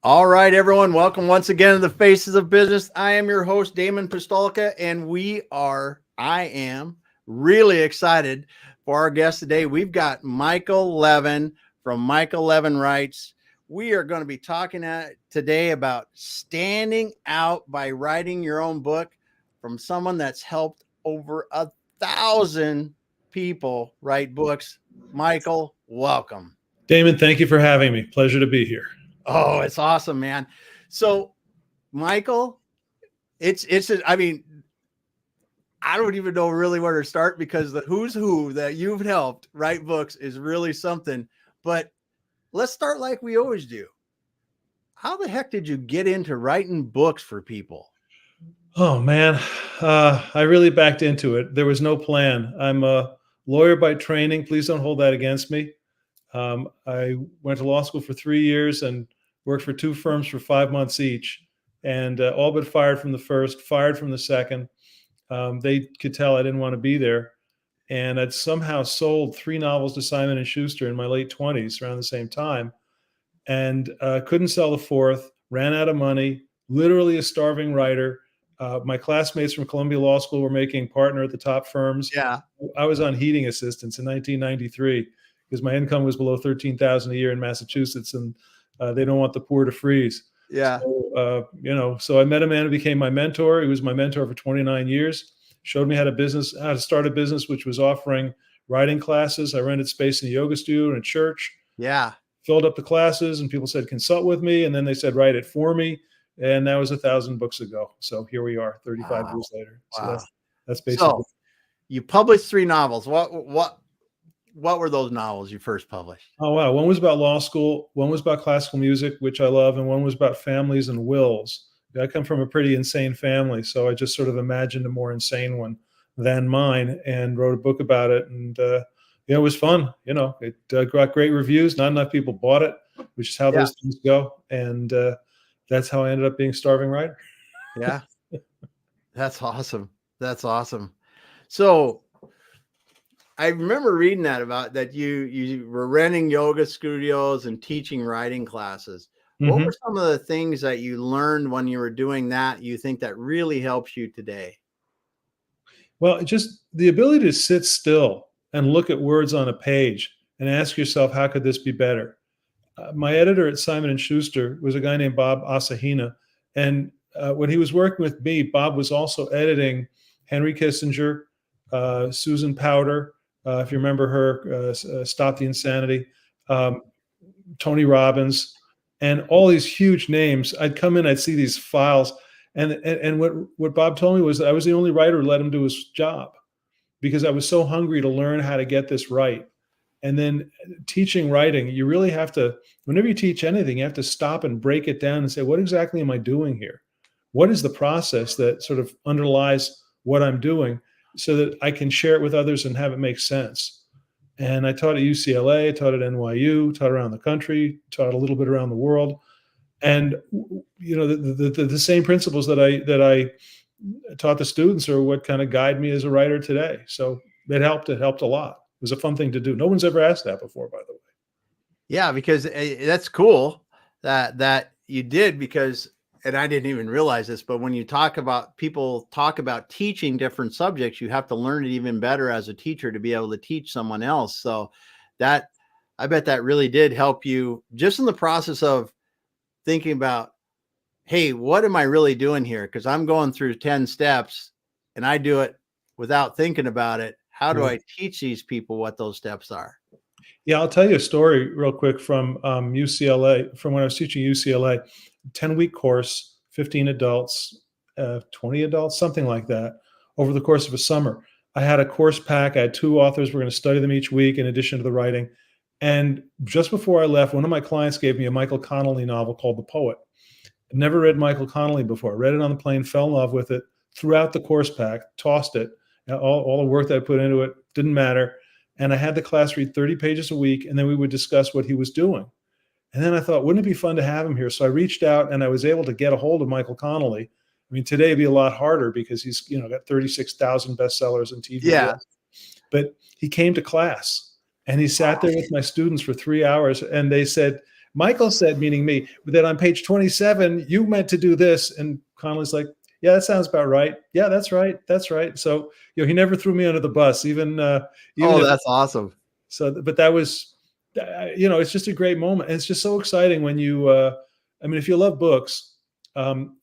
All right, everyone. Welcome once again to the Faces of Business. I am your host, Damon Pistolka, and I am really excited for our guest today. We've got Michael Levin from Michael Levin Writes. We are going to be talking today about standing out by writing your own book from someone that's helped over 1,000 people write books. Michael, welcome. Damon, thank you for having me. Pleasure to be here. Oh, it's awesome, man. So, Michael, I mean, I don't even know really where to start because the who's who that you've helped write books is really something. But let's start like we always do. How the heck did you get into writing books for people? Oh, man. I really backed into it. There was no plan. I'm a lawyer by training. Please don't hold that against me. I went to law school for 3 years and worked for 2 firms for 5 months each, and all but fired from the first, fired from the second. They could tell I didn't want to be there. And I'd somehow sold 3 novels to Simon & Schuster in my late 20s around the same time, and couldn't sell the 4th, ran out of money, literally a starving writer. My classmates from Columbia Law School were making partner at the top firms. Yeah. I was on heating assistance in 1993 because my income was below $13,000 a year in Massachusetts, and they don't want the poor to freeze. Yeah. So I met a man who became my mentor. He was my mentor for 29 years. Showed me how to start a business, which was offering writing classes. I rented space in a yoga studio and a church. Yeah. Filled up the classes, and people said, consult with me. And then they said, write it for me. And that was 1,000 books ago. So here we are 35 years later. So Wow. that's basically. So you published 3 novels. What were those novels you first published? Oh, wow. One was about law school. One was about classical music, which I love. And one was about families and wills. I come from a pretty insane family. So I just sort of imagined a more insane one than mine and wrote a book about it. And, it was fun. It got great reviews. Not enough people bought it, which is how those things go. And that's how I ended up being a starving writer. Yeah. That's awesome. That's awesome. So I remember reading about that you were renting yoga studios and teaching writing classes. What were some of the things that you learned when you were doing that you think that really helps you today? Well, just the ability to sit still and look at words on a page and ask yourself, how could this be better? My editor at Simon & Schuster was a guy named Bob Asahina. And when he was working with me, Bob was also editing Henry Kissinger, Susan Powter, if you remember her, Stop the Insanity, Tony Robbins, and all these huge names. I'd come in, I'd see these files. And what Bob told me was that I was the only writer who let him do his job because I was so hungry to learn how to get this right. And then teaching writing, you really have to, whenever you teach anything, you have to stop and break it down and say, what exactly am I doing here? What is the process that sort of underlies what I'm doing so that I can share it with others and have it make sense? And I taught at UCLA, taught at NYU, taught around the country, taught a little bit around the world. And the same principles that I taught the students are what kind of guide me as a writer today. So it helped a lot. It was a fun thing to do. No one's ever asked that before, by the way. Yeah, because that's cool that you did, because, and I didn't even realize this, but when people talk about teaching different subjects, you have to learn it even better as a teacher to be able to teach someone else. So I bet that really did help you just in the process of thinking about, hey, what am I really doing here? Because I'm going through 10 steps and I do it without thinking about it. How do I teach these people what those steps are? Yeah, I'll tell you a story real quick from UCLA, from when I was teaching UCLA, 10-week course, 15 adults, 20 adults, something like that, over the course of a summer. I had a course pack. I had 2 authors. We're going to study them each week in addition to the writing. And just before I left, one of my clients gave me a Michael Connelly novel called The Poet. I'd never read Michael Connelly before. I read it on the plane, fell in love with it, threw out the course pack, tossed it. All the work that I put into it didn't matter. And I had the class read 30 pages a week, and then we would discuss what he was doing. And then I thought, wouldn't it be fun to have him here? So I reached out, and I was able to get a hold of Michael Connelly. I mean, today it'd be a lot harder because he's got 36,000 bestsellers and TV. Yeah. But he came to class, and he sat there with my students for 3 hours, and they said, Michael said, meaning me, that on page 27, you meant to do this. And Connolly's like, yeah, that sounds about right. Yeah, that's right. That's right. So, he never threw me under the bus, even Oh, if, that's awesome. so, but that was, it's just a great moment. And it's just so exciting when you, if you love books, um,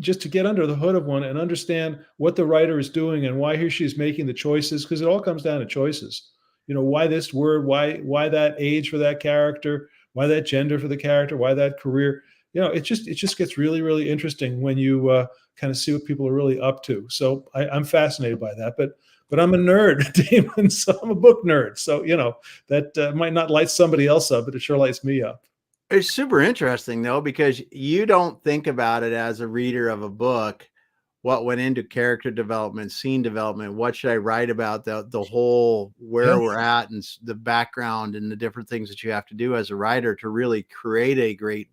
just to get under the hood of one and understand what the writer is doing and why he or she's making the choices, because it all comes down to choices. Why this word, why that age for that character, why that gender for the character, why that career. It just gets really, really interesting when you kind of see what people are really up to. So I'm fascinated by that, but I'm a nerd, Damon. So I'm a book nerd. So that might not light somebody else up, but it sure lights me up. It's super interesting though, because you don't think about it as a reader of a book, what went into character development, scene development, what should I write about, the whole where Yeah. we're at and the background and the different things that you have to do as a writer to really create a great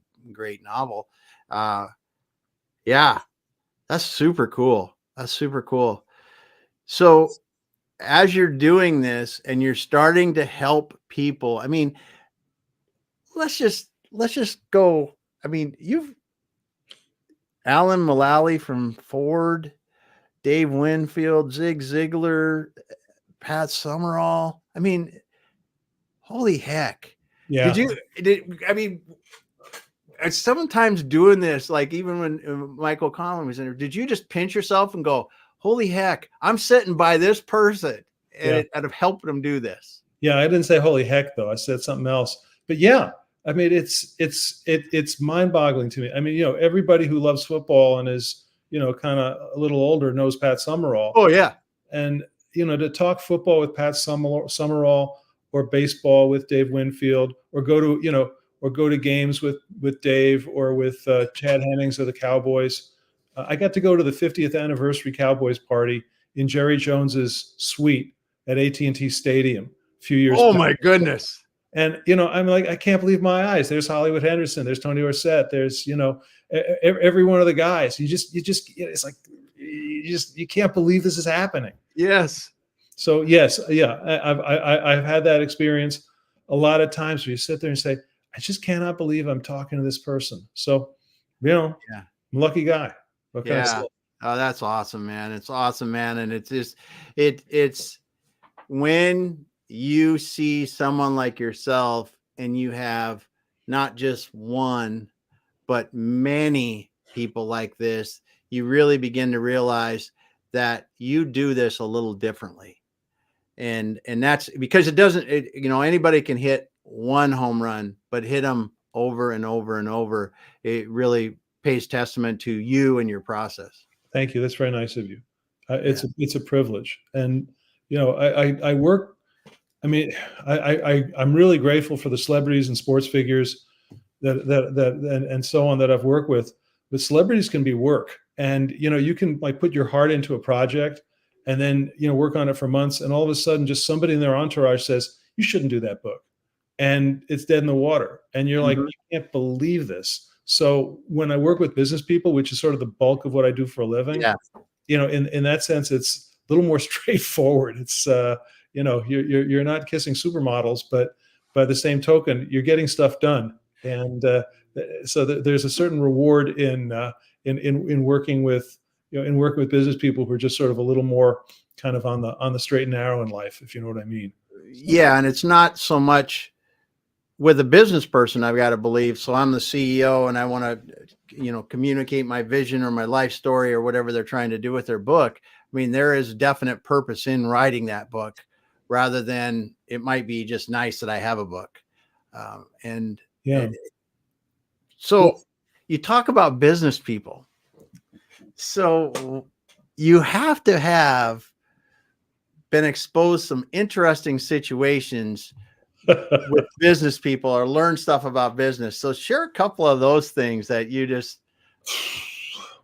novel. Yeah, that's super cool. That's super cool. So as you're doing this and you're starting to help people, let's just go. You've Alan Mullally from Ford, Dave Winfield, Zig Ziglar, Pat Summerall. Holy heck. Yeah. Sometimes doing this, like even when Michael Collin was in there, did you just pinch yourself and go, holy heck, I'm sitting by this person and Yeah. it out of helping them do this? Yeah, I didn't say holy heck though. I said something else. But yeah, it's mind-boggling to me. Everybody who loves football and is, kind of a little older knows Pat Summerall. Oh yeah. And to talk football with Pat Summerall or baseball with Dave Winfield, or go to games with Dave or with Chad Hennings of the Cowboys. I got to go to the 50th anniversary Cowboys party in Jerry Jones's suite at AT&T Stadium a few years Oh back. my goodness. And, I'm like, I can't believe my eyes. There's Hollywood Henderson. There's Tony Dorsett. There's, every one of the guys. It's like, you can't believe this is happening. Yes. So yes, yeah, I've had that experience a lot of times where you sit there and say, I just cannot believe I'm talking to this person. So, I'm a lucky guy. What can I say? Oh, that's awesome, man. It's awesome, man. And it's just, it's when you see someone like yourself and you have not just one, but many people like this, you really begin to realize that you do this a little differently. And that's because anybody can hit one home run, but hit them over and over and over. It really pays testament to you and your process. Thank you. That's very nice of you. It's a privilege. And, I work, I'm really grateful for the celebrities and sports figures and so on that I've worked with. But celebrities can be work, and you can like put your heart into a project and then work on it for months, and all of a sudden just somebody in their entourage says you shouldn't do that book, and it's dead in the water, and you're like, you can't believe this. So when I work with business people, which is sort of the bulk of what I do for a living, in that sense, it's a little more straightforward. It's you're not kissing supermodels, but by the same token, you're getting stuff done. And so there's a certain reward in working with business people who are just sort of a little more kind of on the straight and narrow in life, if you know what I mean. Yeah, and it's not so much with a business person, I've got to believe. So I'm the CEO and I want to, communicate my vision or my life story or whatever they're trying to do with their book. There is definite purpose in writing that book rather than it might be just nice that I have a book. So you talk about business people. So you have to have been exposed to some interesting situations with business people or learn stuff about business. So share a couple of those things that you just.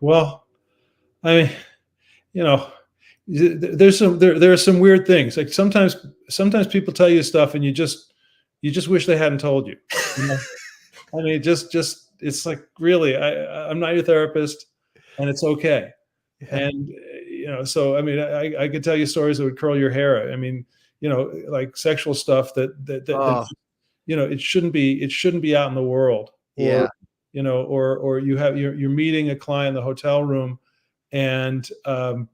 Well, there are some weird things. Like sometimes people tell you stuff and you just wish they hadn't told you. It's like, really, I'm not your therapist, and it's okay. Yeah. And so I could tell you stories that would curl your hair. Like sexual stuff that it shouldn't be out in the world. Yeah. Or, or you're meeting a client in the hotel room, and and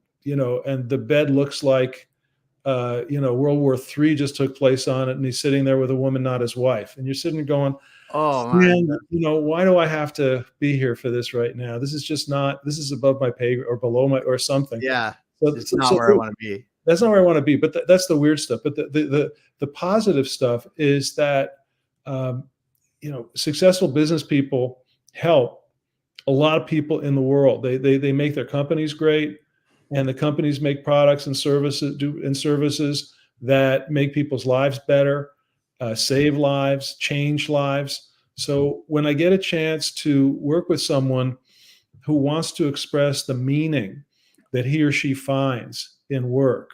the bed looks like World War III just took place on it, and he's sitting there with a woman, not his wife, and you're sitting there going, Oh my. man, why do I have to be here for this right now? This is above my pay or below my or something. Yeah. So, It's not where I want to be. that's not where I want to be. But that's the weird stuff. But the positive stuff is that successful business people help a lot of people in the world. They make their companies great, and the companies make products and services that make people's lives better, save lives, change lives. So when I get a chance to work with someone who wants to express the meaning that he or she finds in work,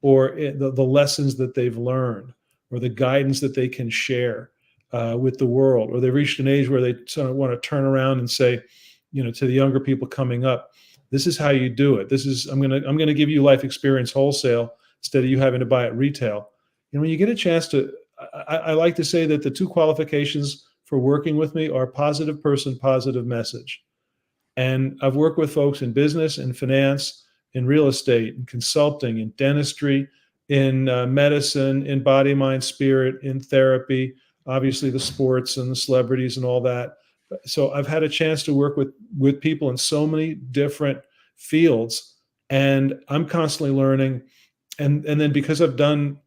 or the lessons that they've learned, or the guidance that they can share with the world, or they've reached an age where they sort of want to turn around and say, to the younger people coming up, this is how you do it. I'm going to give you life experience wholesale instead of you having to buy it retail. When you get a chance to, I like to say that the two qualifications for working with me are positive person, positive message. And I've worked with folks in business, in finance, in real estate, in consulting, in dentistry, in medicine, in body, mind, spirit, in therapy, obviously the sports and the celebrities and all that. So I've had a chance to work with people in so many different fields, and I'm constantly learning. And then because I've done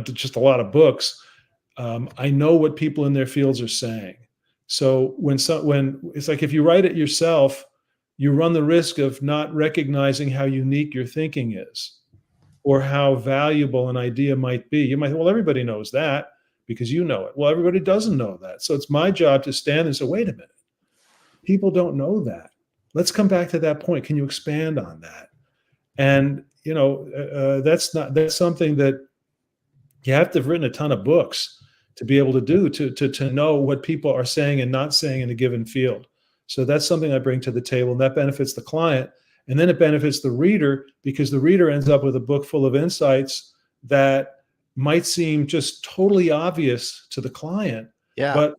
just a lot of books, I know what people in their fields are saying. So when it's like, if you write it yourself, you run the risk of not recognizing how unique your thinking is, or how valuable an idea might be. You might, well, everybody knows that because you know it. Well, everybody doesn't know that. So it's my job to stand and say, wait a minute, people don't know that. Let's come back to that point. Can you expand on that? And that's something that you have to have written a ton of books to be able to do, to know what people are saying and not saying in a given field. So that's something I bring to the table, and that benefits the client. And then it benefits the reader, because the reader ends up with a book full of insights that might seem just totally obvious to the client, Yeah. but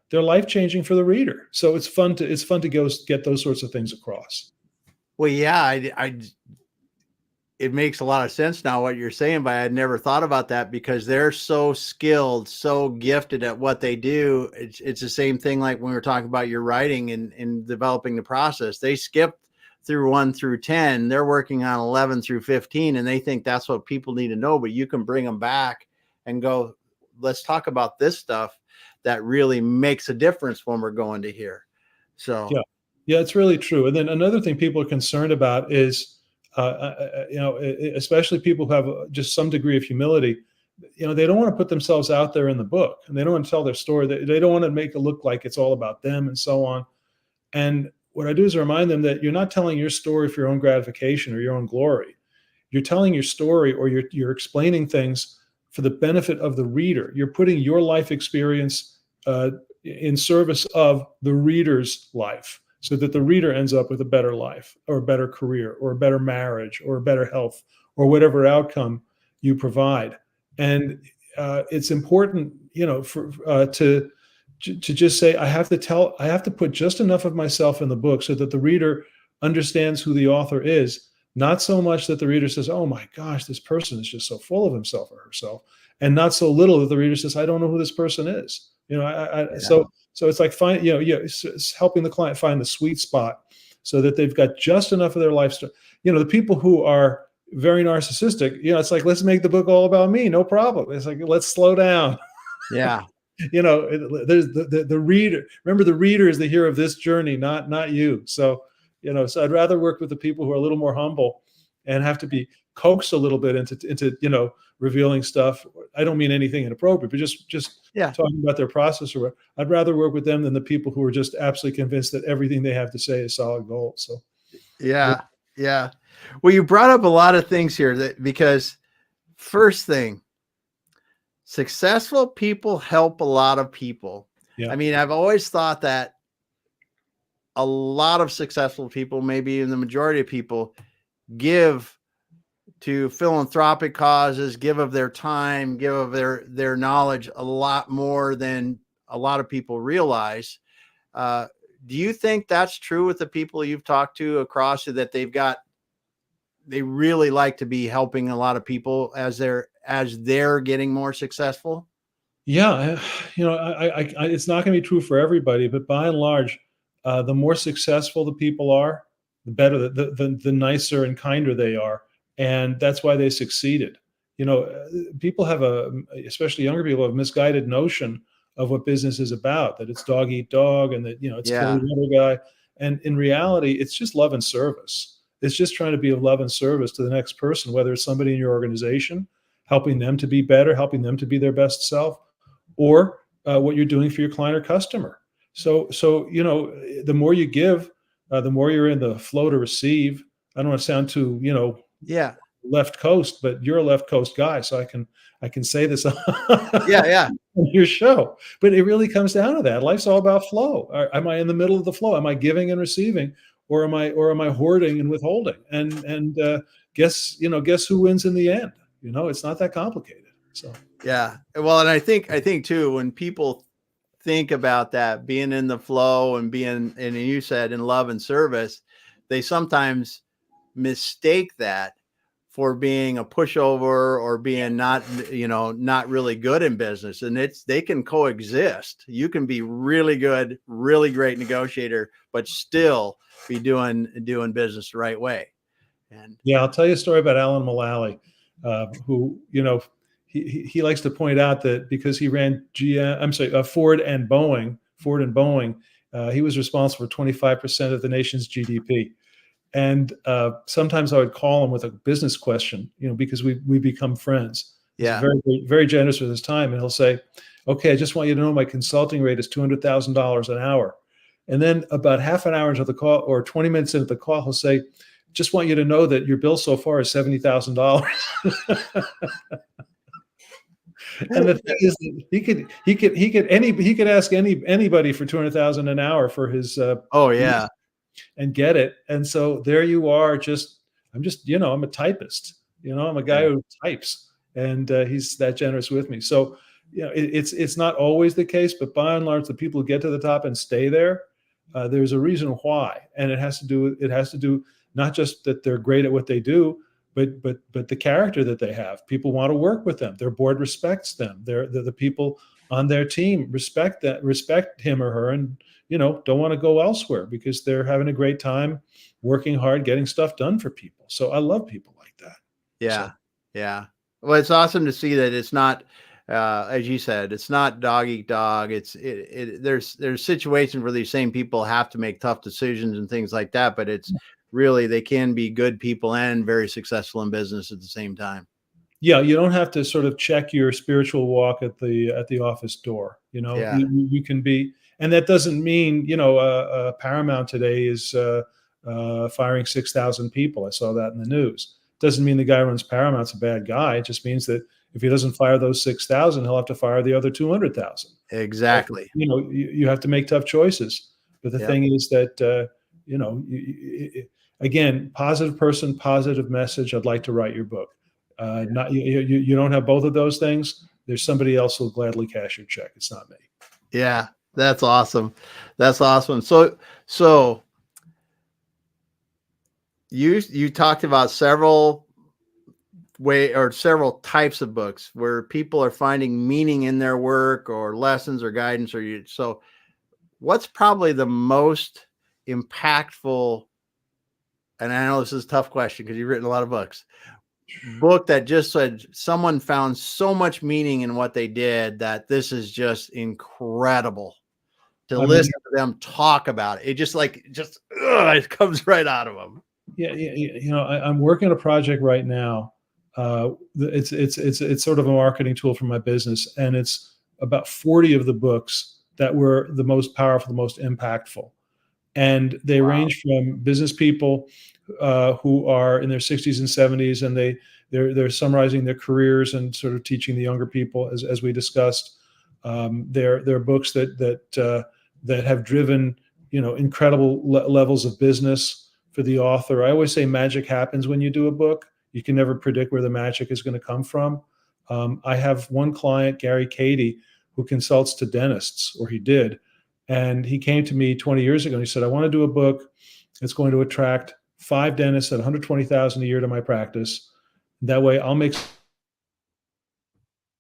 they're life-changing for the reader. So it's fun to go get those sorts of things across. Well, yeah, it makes a lot of sense now what you're saying, but I had never thought about that, because they're so skilled, so gifted at what they do. It's the same thing like when we were talking about your writing and developing the process. They skipped through 1 through 10. They're working on 11 through 15, and they think that's what people need to know. But you can bring them back and go, let's talk about this stuff that really makes a difference when we're going to here. So yeah, it's really true. And then another thing people are concerned about is, especially people who have just some degree of humility, they don't want to put themselves out there in the book, and they don't want to tell their story. They don't want to make it look like it's all about them and so on. And what I do is remind them that you're not telling your story for your own gratification or your own glory. You're telling your story, or you're explaining things for the benefit of the reader. You're putting your life experience in service of the reader's life, so that the reader ends up with a better life, or a better career, or a better marriage, or better health, or whatever outcome you provide. And it's important, to just say, I have to put just enough of myself in the book so that the reader understands who the author is. Not so much that the reader says, oh my gosh, this person is just so full of himself or herself, and not so little that the reader says, I don't know who this person is. So it's like it's helping the client find the sweet spot, so that they've got just enough of their life. The people who are very narcissistic, it's like, let's make the book all about me. No problem. It's like, let's slow down. yeah. There's the reader. Remember, the reader is the hero of this journey, not you. So, so I'd rather work with the people who are a little more humble and have to be coaxed a little bit into revealing stuff. I don't mean anything inappropriate, but just talking about their process, or I'd rather work with them than the people who are just absolutely convinced that everything they have to say is solid gold. So yeah. Well, you brought up a lot of things here, because first thing, successful people help a lot of people. Yeah. I mean, I've always thought that a lot of successful people, maybe even the majority of people, give to philanthropic causes, give of their time, give of their knowledge a lot more than a lot of people realize. Uh, do you think that's true with the people you've talked to across, that they really like to be helping a lot of people as they're getting more successful? Yeah, it's not going to be true for everybody, but by and large, the more successful the people are, the better, the nicer and kinder they are, and that's why they succeeded. People have especially younger people, have a misguided notion of what business is about. That it's dog eat dog, and that it's kill Yeah. the other guy. And in reality, it's just love and service. It's just trying to be of love and service to the next person, whether it's somebody in your organization, helping them to be better, helping them to be their best self, or what you're doing for your client or customer. So the more you give, the more you're in the flow to receive. I don't want to sound too Yeah. left coast, but you're a left coast guy, so I can say this on Yeah. your show. But it really comes down to that. Life's all about flow. Am I in the middle of the flow? Am I giving and receiving, or am I hoarding and withholding? And guess who wins in the end? It's not that complicated. So. Yeah. Well, and I think too, when people think about that, being in the flow and being, and you said, in love and service, they sometimes mistake that for being a pushover or being not really good in business. And they can coexist. You can be really good, really great negotiator, but still be doing business the right way. And yeah, I'll tell you a story about Alan Mullally, who, he likes to point out that because he ran Ford and Boeing, he was responsible for 25% of the nation's GDP. And sometimes I would call him with a business question, because we become friends. He's yeah. very, very generous with his time. And he'll say, okay, I just want you to know my consulting rate is $200,000 an hour. And then about half an hour into the call, or 20 minutes into the call, he'll say, just want you to know that your bill so far is $70,000. And the thing is that he could ask anybody for $200,000 an hour for his oh yeah, and get it. And so there you are. I'm a typist. I'm a guy who types, and he's that generous with me. So it's not always the case, but by and large, the people who get to the top and stay there, there's a reason why, and it has to do not just that they're great at what they do, but the character that they have. People want to work with them. Their board respects them. They're the people on their team respect him or her, and don't want to go elsewhere because they're having a great time working hard, getting stuff done for people. So I love people like that. Yeah. So. Yeah. Well, it's awesome to see that it's not, as you said, it's not dog eat dog. There's situations where these same people have to make tough decisions and things like that, but it's really, they can be good people and very successful in business at the same time. Yeah, you don't have to sort of check your spiritual walk at the office door. Yeah. You can be, and that doesn't mean Paramount today is firing 6,000 people. I saw that in the news. Doesn't mean the guy who runs Paramount's a bad guy. It just means that if he doesn't fire those 6,000, he'll have to fire the other 200,000. Exactly. You have to make tough choices. But the thing is that again, positive person, positive message. I'd like to write your book. Not you don't have both of those things. There's somebody else who'll gladly cash your check. It's not me. Yeah, that's awesome. That's awesome. So you talked about several types of books where people are finding meaning in their work or lessons or guidance, so what's probably the most impactful, and I know this is a tough question because you've written a lot of books, book that just said someone found so much meaning in what they did that this is just incredible to listen to them talk about it. It just it comes right out of them. Yeah, I'm working on a project right now. It's sort of a marketing tool for my business, and it's about 40 of the books that were the most powerful, the most impactful, and they range from business people who are in their 60s and 70s, and they're summarizing their careers and sort of teaching the younger people, as we discussed. They're books that have driven incredible levels of business for the author. I always say magic happens when you do a book. You can never predict where the magic is going to come from. I have one client, Gary Cady, who consults to dentists, or he did. And he came to me 20 years ago and he said, I want to do a book that's going to attract 5 dentists at 120,000 a year to my practice. That way I'll make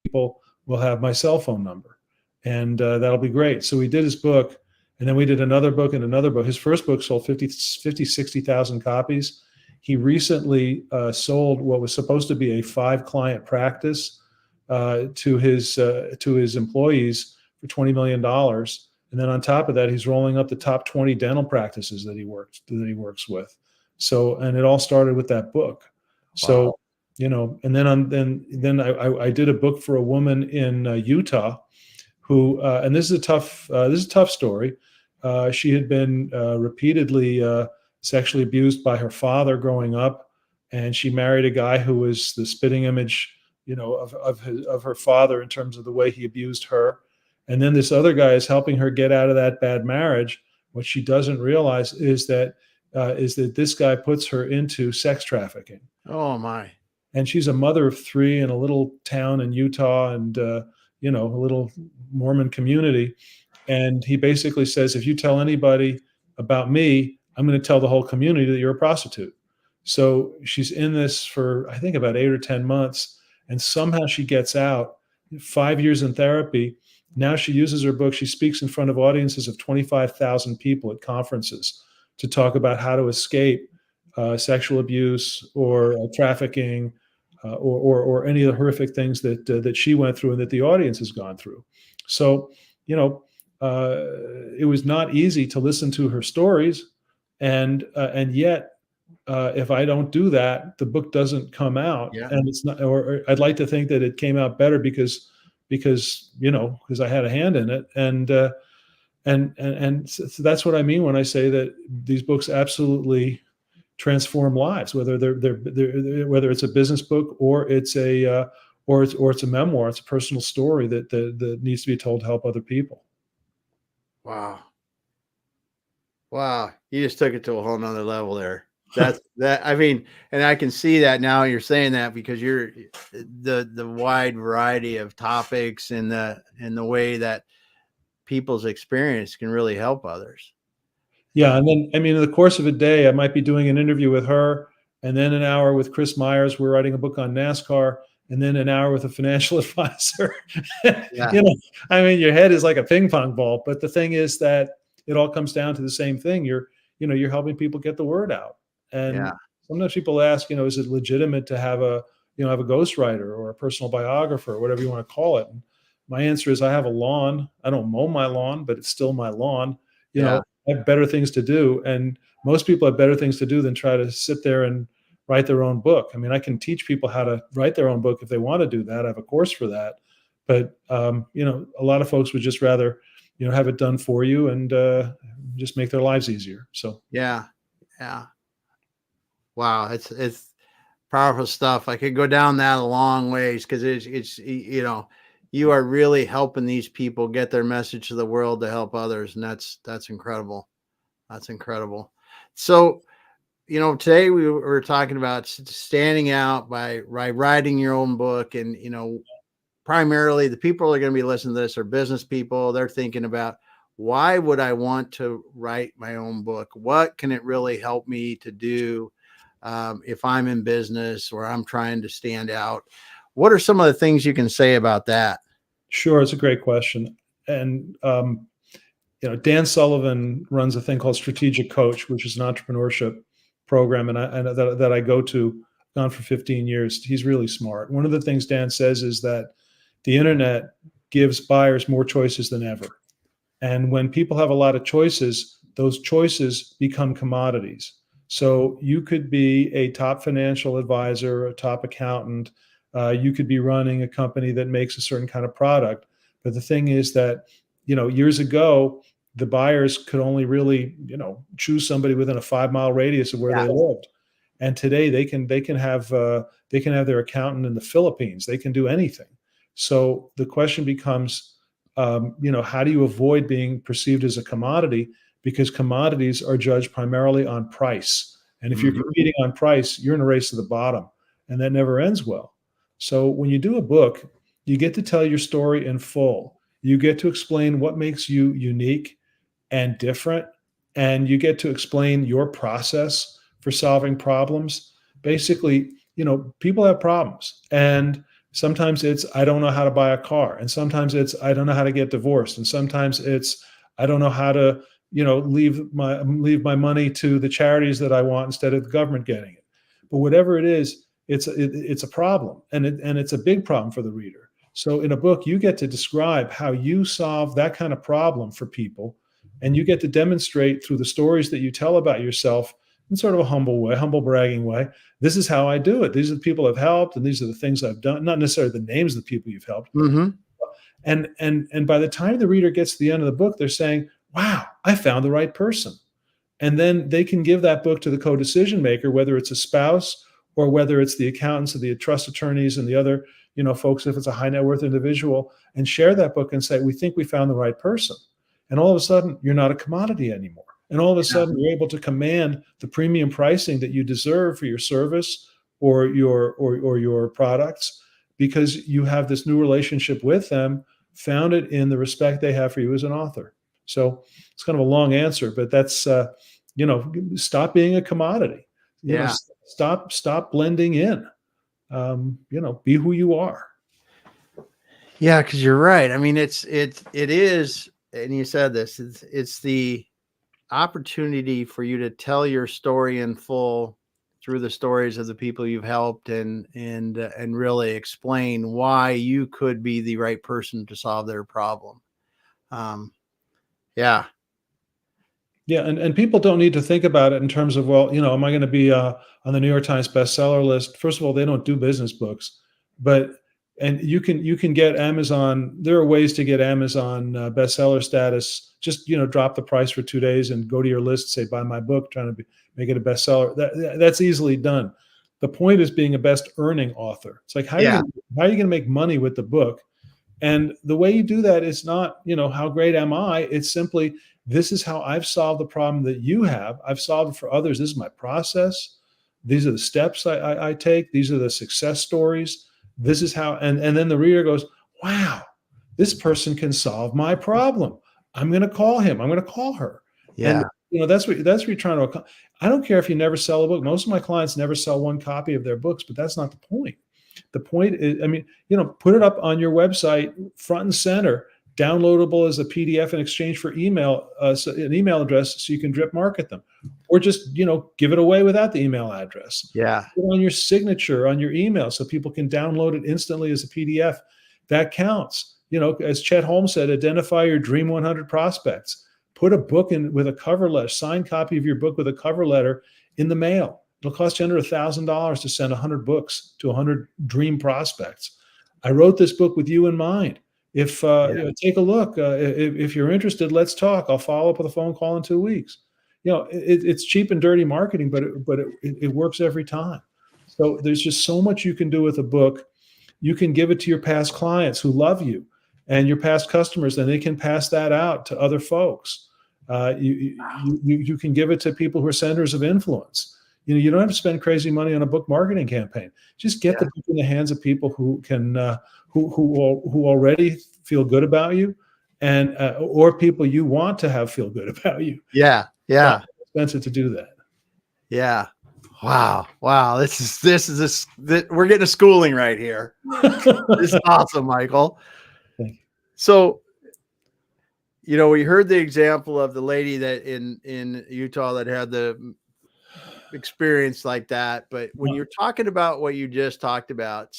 people will have my cell phone number, and that'll be great. So we did his book, and then we did another book and another book. His first book sold 60,000 copies. He recently sold what was supposed to be a 5-client practice to his employees for $20 million. And then on top of that, he's rolling up the top 20 dental practices that he works with. So, and it all started with that book. Wow. So, and then I did a book for a woman in Utah who, and this is a tough story. She had been repeatedly sexually abused by her father growing up, and she married a guy who was the spitting image, of her father in terms of the way he abused her. And then this other guy is helping her get out of that bad marriage. What she doesn't realize is that this guy puts her into sex trafficking. Oh my! And she's a mother of 3 in a little town in Utah, and a little Mormon community. And he basically says, if you tell anybody about me, I'm going to tell the whole community that you're a prostitute. So she's in this for, I think, about 8 or 10 months. And somehow she gets out, 5 years in therapy. Now she uses her book. She speaks in front of audiences of 25,000 people at conferences to talk about how to escape sexual abuse or trafficking or any of the horrific things that she went through and that the audience has gone through. So, it was not easy to listen to her stories, and yet, if I don't do that, the book doesn't come out. Yeah. And it's not. Or I'd like to think that it came out better because I had a hand in it, and so that's what I mean when I say that these books absolutely transform lives, whether whether it's a business book or it's a memoir. It's a personal story that needs to be told to help other people. Wow. You just took it to a whole nother level there. I mean, and I can see that now you're saying that because you're the wide variety of topics and the way that people's experience can really help others. Yeah. And then, I mean, in the course of a day, I might be doing an interview with her, and then an hour with Chris Myers. We're writing a book on NASCAR, and then an hour with a financial advisor. Yeah. I mean, your head is like a ping pong ball, but the thing is that it all comes down to the same thing. You're helping people get the word out. And sometimes people ask, is it legitimate to have a ghostwriter or a personal biographer or whatever you want to call it? And my answer is I have a lawn. I don't mow my lawn, but it's still my lawn. I have better things to do. And most people have better things to do than try to sit there and write their own book. I mean, I can teach people how to write their own book if they want to do that. I have a course for that. But, a lot of folks would just rather, have it done for you and just make their lives easier. So, yeah. Wow. It's powerful stuff. I could go down that a long ways because it's you are really helping these people get their message to the world to help others. And that's incredible. That's incredible. So, today we were talking about standing out by writing your own book. And, primarily the people that are going to be listening to this are business people. They're thinking about, why would I want to write my own book? What can it really help me to do if I'm in business or I'm trying to stand out? What are some of the things you can say about that? Sure. It's a great question. And, Dan Sullivan runs a thing called Strategic Coach, which is an entrepreneurship program. And that I go to, gone for 15 years. He's really smart. One of the things Dan says is that the internet gives buyers more choices than ever. And when people have a lot of choices, those choices become commodities. So you could be a top financial advisor, a top accountant. You could be running a company that makes a certain kind of product. But the thing is that, years ago, the buyers could only really, choose somebody within a 5-mile radius of where they lived. And today they can have their accountant in the Philippines. They can do anything. So the question becomes, how do you avoid being perceived as a commodity? Because commodities are judged primarily on price. And if you're competing on price, you're in a race to the bottom. and that never ends well. So when you do a book, you get to tell your story in full. You get to explain what makes you unique and different, and you get to explain your process for solving problems. Basically, people have problems, and sometimes it's, I don't know how to buy a car, and sometimes it's, I don't know how to get divorced, and sometimes it's, I don't know how to leave my money to the charities that I want instead of the government getting it. But whatever it is, it's a problem, and it's a big problem for the reader. So in a book, you get to describe how you solve that kind of problem for people, and you get to demonstrate through the stories that you tell about yourself in sort of a humble way, humble bragging way. This is how I do it. These are the people I've helped, and these are the things I've done. Not necessarily the names of the people you've helped. Mm-hmm. And by the time the reader gets to the end of the book, they're saying, wow, I found the right person. And then they can give that book to the co-decision maker, whether it's a spouse or whether it's the accountants or the trust attorneys and the other folks, if it's a high net worth individual, and share that book and say, we think we found the right person. And all of a sudden, you're not a commodity anymore. And all of a sudden, you're able to command the premium pricing that you deserve for your service or your products, because you have this new relationship with them, founded in the respect they have for you as an author. So it's kind of a long answer, but that's stop being a commodity. Stop blending in. Be who you are. Yeah, because you're right. I mean, it is, and you said this, it's the opportunity for you to tell your story in full through the stories of the people you've helped, and really explain why you could be the right person to solve their problem. Yeah. And people don't need to think about it in terms of, well, am I going to be on the New York Times bestseller list? First of all, they don't do business books, and you can get Amazon. There are ways to get Amazon bestseller status. Just drop the price for 2 days and go to your list, say buy my book, trying to make it a bestseller. That's easily done. The point is being a best earning author. It's like, how are you going to make money with the book? And the way you do that is not, how great am I? It's simply, this is how I've solved the problem that you have. I've solved it for others. This is my process. These are the steps I take. These are the success stories. This is how, and then the reader goes, wow, this person can solve my problem. I'm going to call him. I'm going to call her. Yeah. And that's what you're trying to, I don't care if you never sell a book. Most of my clients never sell one copy of their books, but that's not the point. The point is, put it up on your website front and center, downloadable as a PDF in exchange for an email address, so you can drip market them, or just give it away without the email address. Yeah. Put on your signature on your email so people can download it instantly as a PDF. That counts. As Chet Holmes said, identify your dream 100 prospects. Put a book in with a cover letter, signed copy of your book with a cover letter in the mail. It'll cost you under $1,000 to send 100 books to 100 dream prospects. I wrote this book with you in mind. If take a look, if you're interested, let's talk. I'll follow up with a phone call in 2 weeks. It's cheap and dirty marketing, but it works every time. So there's just so much you can do with a book. You can give it to your past clients who love you and your past customers, and they can pass that out to other folks. You can give it to people who are centers of influence. You don't have to spend crazy money on a book marketing campaign. Just get the book in the hands of people who can, who already feel good about you, and or people you want to have feel good about you. Yeah. Yeah. It's expensive to do that. Yeah. Wow. We're getting a schooling right here. This is awesome, Michael. Thank you. So, we heard the example of the lady that in Utah that had the experience like that. But when you're talking about what you just talked about,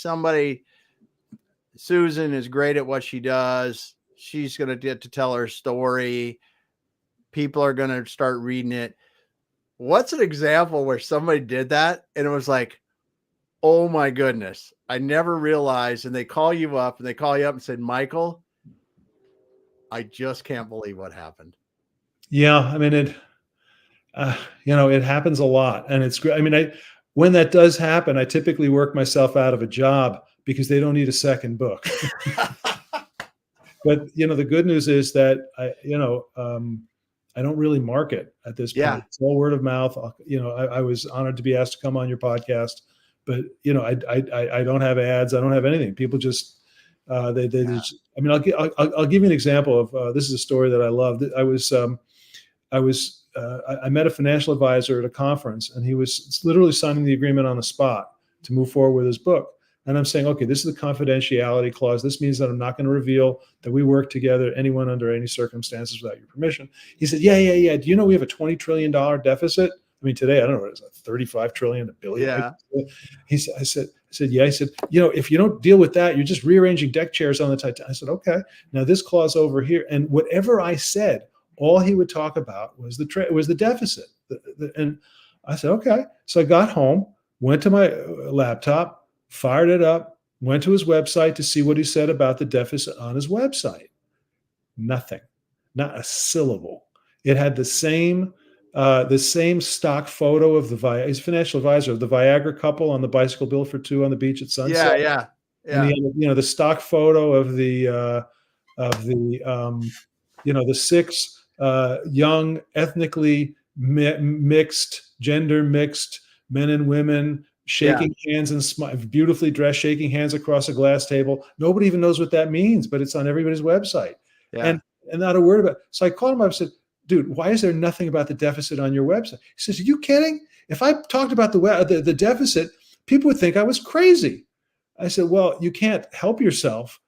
Susan is great at what she does. She's going to get to tell her story. People are going to start reading it. What's an example where somebody did that and it was like, oh my goodness, I never realized, and they call you up and said, Michael, I just can't believe what happened. Yeah. It happens a lot, and it's great. When that does happen, I typically work myself out of a job because they don't need a second book. But the good news is that I don't really market at this point. Yeah. It's all word of mouth. I was honored to be asked to come on your podcast. but I don't have ads. I don't have anything. People just, they just, I mean, I'll give you an example of, this is a story that I love. I met a financial advisor at a conference, and he was literally signing the agreement on the spot to move forward with his book. And I'm saying, okay, this is the confidentiality clause. This means that I'm not going to reveal that we work together, anyone under any circumstances without your permission. He said, yeah. Do you know we have a $20 trillion deficit? I mean, today, I don't know what it is, like 35 trillion, a billion. Yeah. I said, yeah. I said, if you don't deal with that, you're just rearranging deck chairs on the Titanic. I said, okay, now this clause over here. And whatever I said, all he would talk about was the deficit. And I said, okay. So I got home, went to my laptop, fired it up, went to his website to see what he said about the deficit on his website. Nothing, not a syllable. It had the same stock photo of his financial advisor, of the Viagra couple on the bicycle bill for two on the beach at sunset. Yeah. And the stock photo of the six young, ethnically gender mixed men and women shaking hands and beautifully dressed, shaking hands across a glass table. Nobody even knows what that means, but it's on everybody's website. Yeah. And not a word about it. So I called him up and said, dude, why is there nothing about the deficit on your website? He says, are you kidding? If I talked about the deficit, people would think I was crazy. I said, well, you can't help yourself.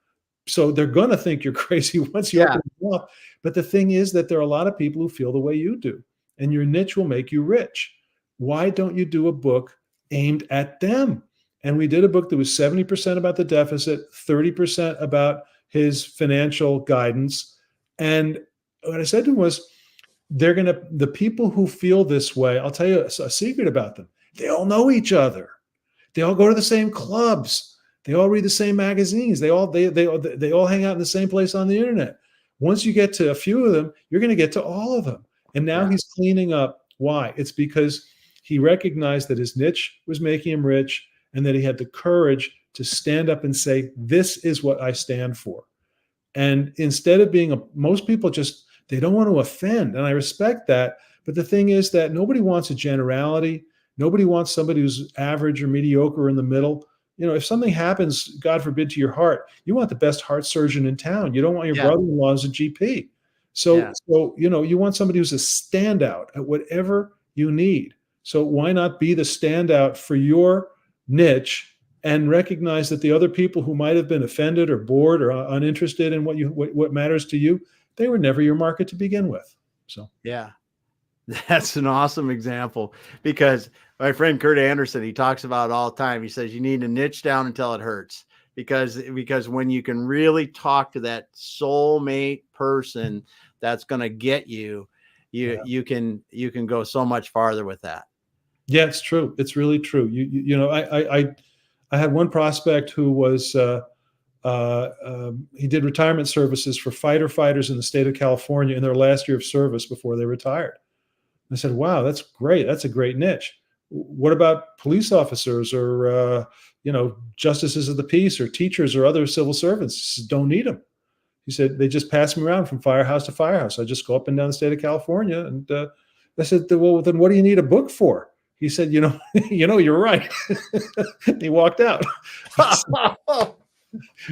So they're going to think you're crazy once you open it up. But the thing is that there are a lot of people who feel the way you do, and your niche will make you rich. Why don't you do a book aimed at them? And we did a book that was 70% about the deficit, 30% about his financial guidance. And what I said to him was, the people who feel this way, I'll tell you a secret about them. They all know each other. They all go to the same clubs. They all read the same magazines. They all hang out in the same place on the internet. Once you get to a few of them, you're going to get to all of them. And now he's cleaning up. Why? It's because he recognized that his niche was making him rich, and that he had the courage to stand up and say, this is what I stand for. And instead of being most people they don't want to offend. And I respect that. But the thing is that nobody wants a generality. Nobody wants somebody who's average or mediocre or in the middle. If something happens, God forbid, to your heart, you want the best heart surgeon in town. You don't want your brother-in-law as a GP. So you want somebody who's a standout at whatever you need. So why not be the standout for your niche and recognize that the other people who might have been offended or bored or uninterested in what matters to you, they were never your market to begin with. So yeah, that's an awesome example, because my friend Kurt Anderson, he talks about it all the time. He says you need to niche down until it hurts, because when you can really talk to that soulmate person that's going to get you, you can go so much farther with that. Yeah, it's true. It's really true. I had one prospect who was he did retirement services for fighter fighters in the state of California in their last year of service before they retired. I said, wow, that's great. That's a great niche. What about police officers or, justices of the peace or teachers or other civil servants? He said, don't need them. He said, they just pass me around from firehouse to firehouse. I just go up and down the state of California. And I said, well, then what do you need a book for? He said, you're right. He walked out,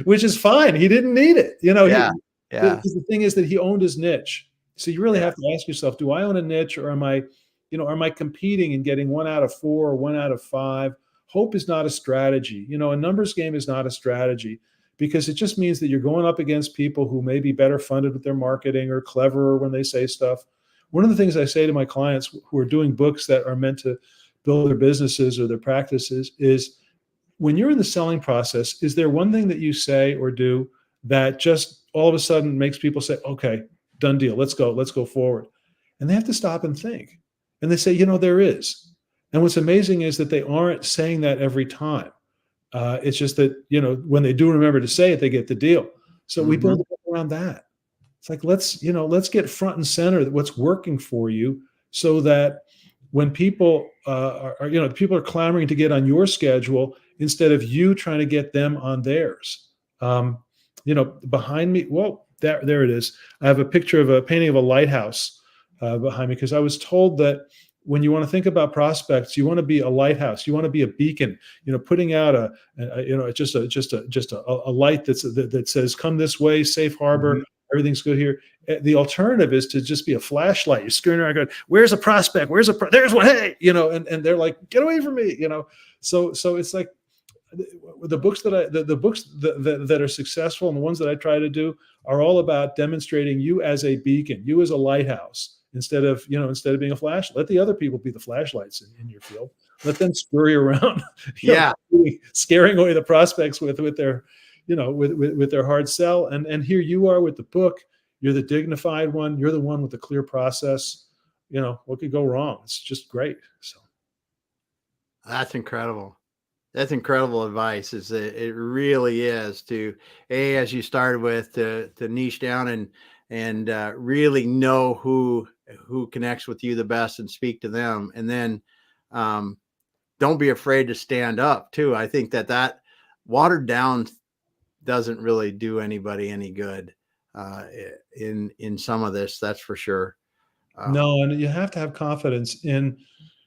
which is fine. He didn't need it. The thing is that he owned his niche. So you really have to ask yourself, do I own a niche, or am I competing and getting 1 out of 4 or 1 out of 5? Hope is not a strategy. A numbers game is not a strategy, because it just means that you're going up against people who may be better funded with their marketing or cleverer when they say stuff. One of the things I say to my clients who are doing books that are meant to build their businesses or their practices is, when you're in the selling process, is there one thing that you say or do that just all of a sudden makes people say, okay, done deal, let's go forward? And they have to stop and think. And they say, there is. And what's amazing is that they aren't saying that every time. It's just that, when they do remember to say it, they get the deal. So we build it around that. It's like, let's get front and center what's working for you, so that when people people are clamoring to get on your schedule instead of you trying to get them on theirs. Behind me, there it is. I have a picture of a painting of a lighthouse behind me, because I was told that when you want to think about prospects, you want to be a lighthouse. You want to be a beacon. Putting out just a light that says, "Come this way, safe harbor. Mhm. Everything's good here." The alternative is to just be a flashlight. You're screwing around, going, "Where's a prospect? There's one. Hey," and they're like, "Get away from me," So it's like the books that are successful and the ones that I try to do are all about demonstrating you as a beacon, you as a lighthouse. Instead of being a flash, let the other people be the flashlights in your field. Let them scurry around, Yeah. scaring away the prospects with their, with their hard sell. And here you are with the book. You're the dignified one. You're the one with the clear process. What could go wrong? It's just great. So That's incredible. That's incredible advice. It really is as you started with, to niche down and really know who connects with you the best and speak to them. And then don't be afraid to stand up too. I think that watered down doesn't really do anybody any good in some of this, that's for sure. No, and you have to have confidence in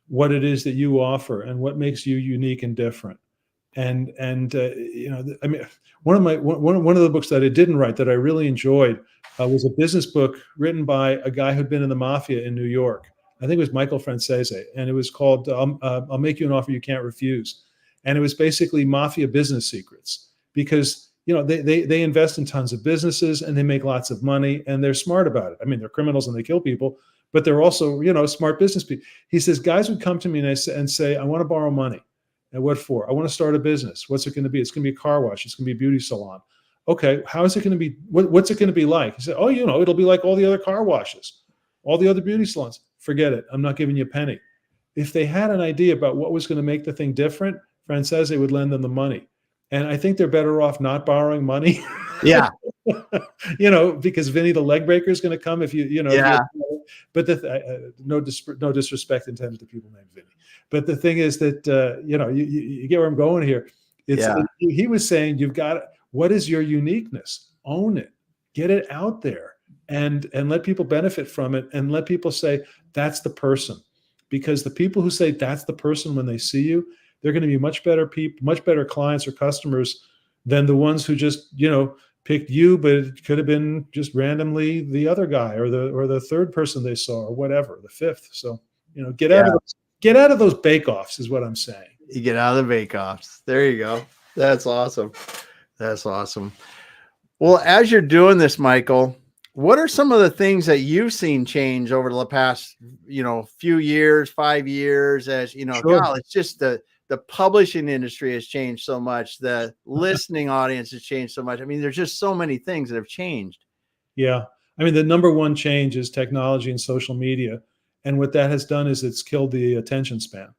what it is that you offer and what makes you unique and different. And I mean, one of the books that I didn't write that I really enjoyed was a business book written by a guy who'd been in the mafia in New York. I think it was Michael Francese, and it was called "I'll Make You an Offer You Can't Refuse." And it was basically mafia business secrets, because they invest in tons of businesses and they make lots of money and they're smart about it. I mean, they're criminals and they kill people, but they're also smart business people. He says guys would come to me and say, "I want to borrow money." And what for? "I want to start a business." "What's it going to be?" "It's going to be a car wash. It's going to be a beauty salon." "Okay, how is it going to be? What's it going to be like?" He said, "Oh, it'll be like all the other car washes, all the other beauty salons." "Forget it. I'm not giving you a penny." If they had an idea about what was going to make the thing different, Francese would lend them the money. And I think they're better off not borrowing money. Yeah. Because Vinny the leg breaker is going to come if Yeah. But no disrespect intended to people named Vinny. But the thing is that you get where I'm going here. He was saying, you've got, what is your uniqueness? Own it, get it out there, and let people benefit from it, and let people say that's the person. Because the people who say that's the person when they see you, they're going to be much better people, much better clients or customers than the ones who just picked you, but it could have been just randomly the other guy or the third person they saw or whatever, the fifth. So get out of those bake-offs is what I'm saying. You get out of the bake-offs. There you go. That's awesome. That's awesome. Well, as you're doing this, Michael, what are some of the things that you've seen change over the past, few years, 5 years, as Sure. God, it's just the publishing industry has changed so much. The listening audience has changed so much. I mean, there's just so many things that have changed. Yeah. I mean, the number one change is technology and social media. And what that has done is it's killed the attention span.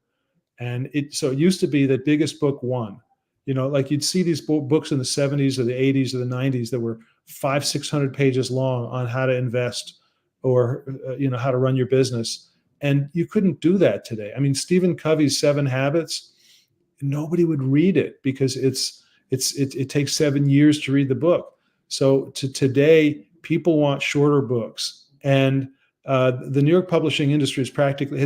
And so it used to be that biggest book won. Like you'd see these books in the 70s or the 80s or the 90s that were 500-600 pages long on how to invest or how to run your business, and you couldn't do that today. I mean, Stephen Covey's 7 Habits, nobody would read it because it takes 7 years to read the book. So today, people want shorter books, and the New York publishing industry is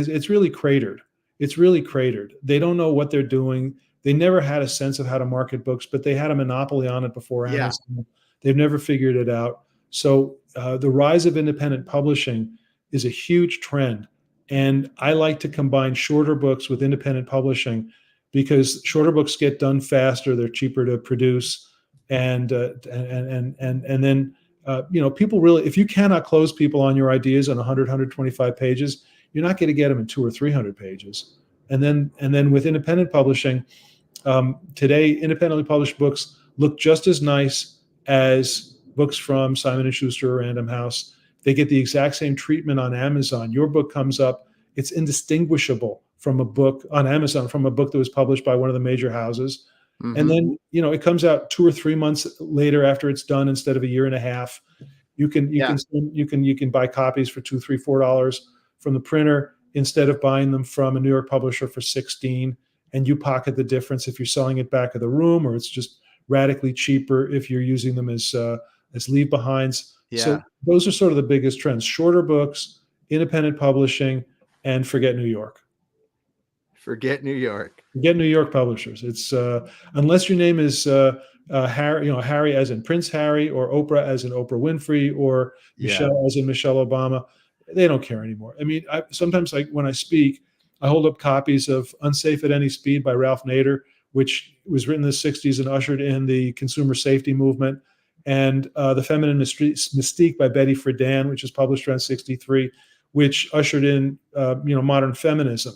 it's really cratered. It's really cratered. They don't know what they're doing. They never had a sense of how to market books, but they had a monopoly on it before Amazon. Yeah. They've never figured it out. So the rise of independent publishing is a huge trend. And I like to combine shorter books with independent publishing because shorter books get done faster. They're cheaper to produce. And then people really, if you cannot close people on your ideas on 100, 125 pages, you're not going to get them in 200 or 300 pages. And then with independent publishing, today, independently published books look just as nice as books from Simon & Schuster or Random House. They get the exact same treatment on Amazon. Your book comes up, it's indistinguishable from a book on Amazon, from a book that was published by one of the major houses. Mm-hmm. And then, it comes out 2 or 3 months later after it's done instead of a year and a half. You can buy copies for $2, $3, $4 from the printer instead of buying them from a New York publisher for $16, and you pocket the difference if you're selling it back of the room, or it's just radically cheaper if you're using them as leave behinds. Yeah. So those are sort of the biggest trends: shorter books, independent publishing, and forget New York. Forget New York. Forget New York publishers. It's unless your name is Harry, Harry as in Prince Harry, or Oprah as in Oprah Winfrey, or Michelle as in Michelle Obama. They don't care anymore. I mean, sometimes when I speak, I hold up copies of Unsafe at Any Speed by Ralph Nader, which was written in the 60s and ushered in the consumer safety movement, and The Feminine Mystique by Betty Friedan, which was published around 63, which ushered in modern feminism.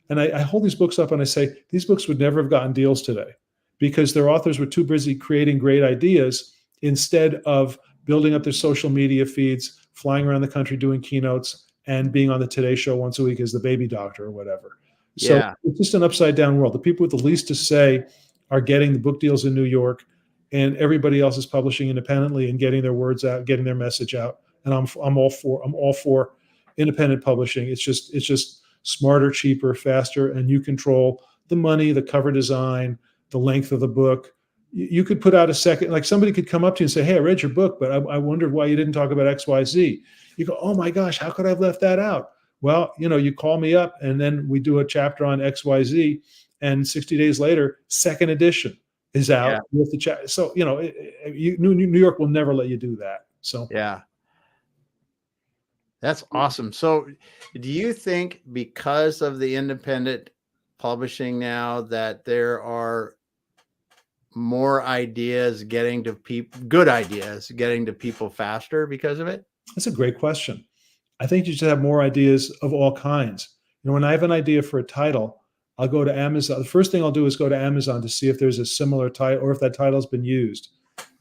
And I hold these books up and I say, these books would never have gotten deals today because their authors were too busy creating great ideas instead of building up their social media feeds, flying around the country doing keynotes, and being on the Today Show once a week as the baby doctor or whatever. So it's just an upside down world. The people with the least to say are getting the book deals in New York, and everybody else is publishing independently and getting their words out, getting their message out. And I'm all for independent publishing. It's just smarter, cheaper, faster, and you control the money, the cover design, the length of the book. You could put out a second, like somebody could come up to you and say, hey, I read your book, but I wondered why you didn't talk about XYZ. You go, oh my gosh, how could I have left that out? Well, you call me up and then we do a chapter on XYZ, and 60 days later, second edition is out with the chat. So, New York will never let you do that. So, yeah. That's awesome. So do you think because of the independent publishing now that there are more ideas getting to people, good ideas getting to people faster because of it? That's a great question. I think you should have more ideas of all kinds. When I have an idea for a title, I'll go to Amazon. The first thing I'll do is go to Amazon to see if there's a similar title or if that title's been used.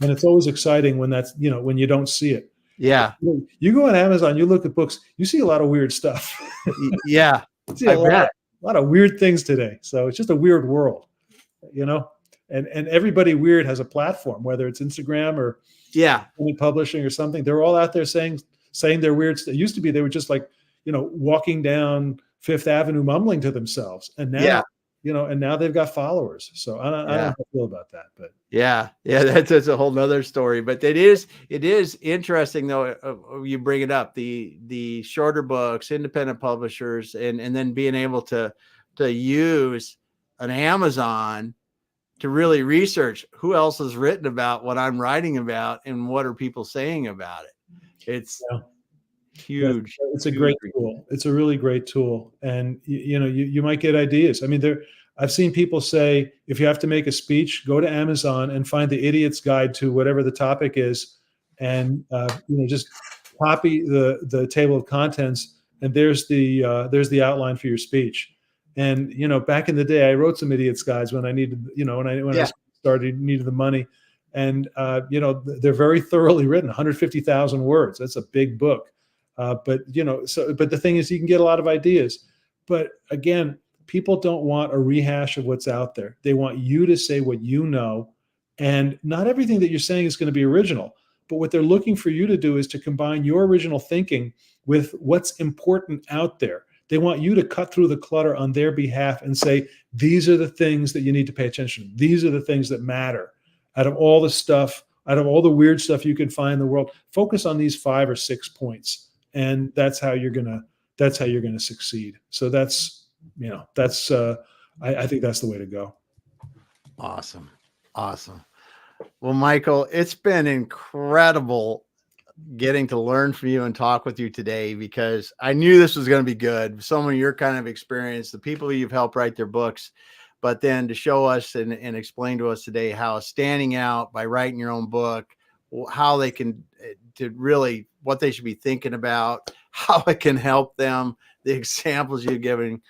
And it's always exciting when that's, when you don't see it. Yeah. You go on Amazon, you look at books, you see a lot of weird stuff. Yeah. You see a lot of weird things today. So it's just a weird world, and everybody weird has a platform, whether it's Instagram or publishing or something. They're all out there saying they're weird. It used to be they were just like, walking down Fifth Avenue mumbling to themselves. And now, and now they've got followers. So I don't know how I feel about that, but that's a whole nother story. But it is interesting though. You bring it up, the shorter books, independent publishers, and then being able to use an Amazon to really research who else has written about what I'm writing about and what are people saying about it. It's huge. It's a great tool. It's a really great tool. And you might get ideas. I mean, I've seen people say, if you have to make a speech, go to Amazon and find the idiot's guide to whatever the topic is, and just copy the table of contents, and there's the outline for your speech. And back in the day, I wrote some idiot's guides when I needed, when I started, needed the money, and they're very thoroughly written, 150,000 words. That's a big book. But the thing is, you can get a lot of ideas. But again, people don't want a rehash of what's out there. They want you to say what you know, and not everything that you're saying is going to be original. But what they're looking for you to do is to combine your original thinking with what's important out there. They want you to cut through the clutter on their behalf and say, these are the things that you need to pay attention to. These are the things that matter. Out of all the stuff, out of all the weird stuff you can find in the world, focus on these 5 or 6 points. And that's how you're gonna succeed. So I think that's the way to go. Awesome. Well, Michael, it's been incredible getting to learn from you and talk with you today, because I knew this was going to be good. Some of your kind of experience, the people you've helped write their books, but then to show us and explain to us today how standing out by writing your own book, how they can, to really what they should be thinking about, how it can help them, the examples you've given.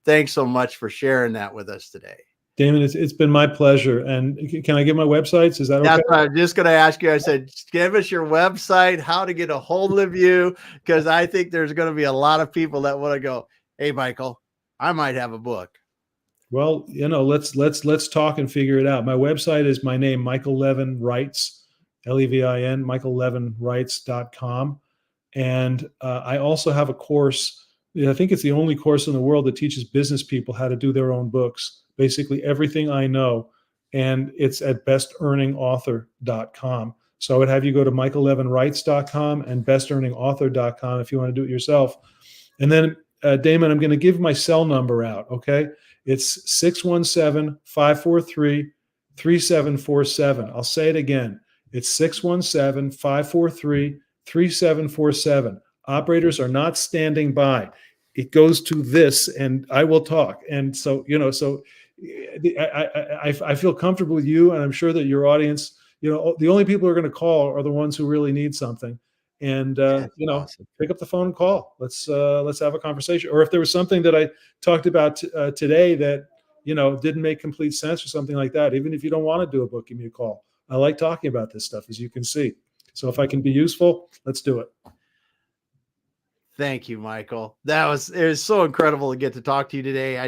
Thanks so much for sharing that with us today. Damon, it's been my pleasure. And can I give my websites? Is that okay? That's what I'm just going to ask you. I said, give us your website, how to get a hold of you, because I think there's going to be a lot of people that want to go, hey, Michael, I might have a book. Well, let's talk and figure it out. My website is my name, Michael Levin Writes, Levin, michaellevinwrites.com. And I also have a course. I think it's the only course in the world that teaches business people how to do their own books. Basically everything I know, and it's at bestearningauthor.com. So I would have you go to michaellevinwrites.com and bestearningauthor.com if you want to do it yourself. And then Damon, I'm going to give my cell number out. Okay. It's 617-543-3747. I'll say it again. It's 617-543-3747. Operators are not standing by. It goes to this, and I will talk. And so, I feel comfortable with you, and I'm sure that your audience, the only people who are going to call are the ones who really need something. And Awesome. pick up the phone and call. Let's have a conversation. Or if there was something that I talked about today that didn't make complete sense or something like that, even if you don't want to do a book, give me a call. I like talking about this stuff, as you can see. So if I can be useful, let's do it. Thank you, Michael. It was so incredible to get to talk to you today.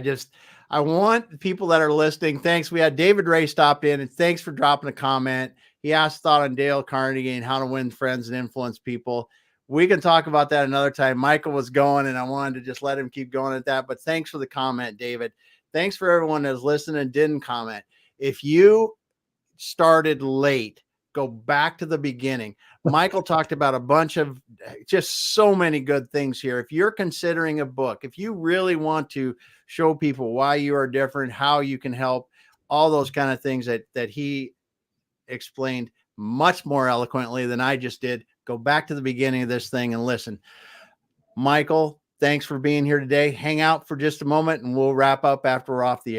I want people that are listening. Thanks. We had David Ray stop in, and thanks for dropping a comment. He asked thought on Dale Carnegie and how to win friends and influence people. We can talk about that another time. Michael was going, and I wanted to just let him keep going at that. But thanks for the comment, David. Thanks for everyone that's listened and didn't comment. If you started late, go back to the beginning. Michael talked about a bunch of just so many good things here. If you're considering a book, if you really want to show people why you are different, how you can help, all those kind of things that he explained much more eloquently than I just did, go back to the beginning of this thing and listen. Michael, thanks for being here today. Hang out for just a moment and we'll wrap up after we're off the air.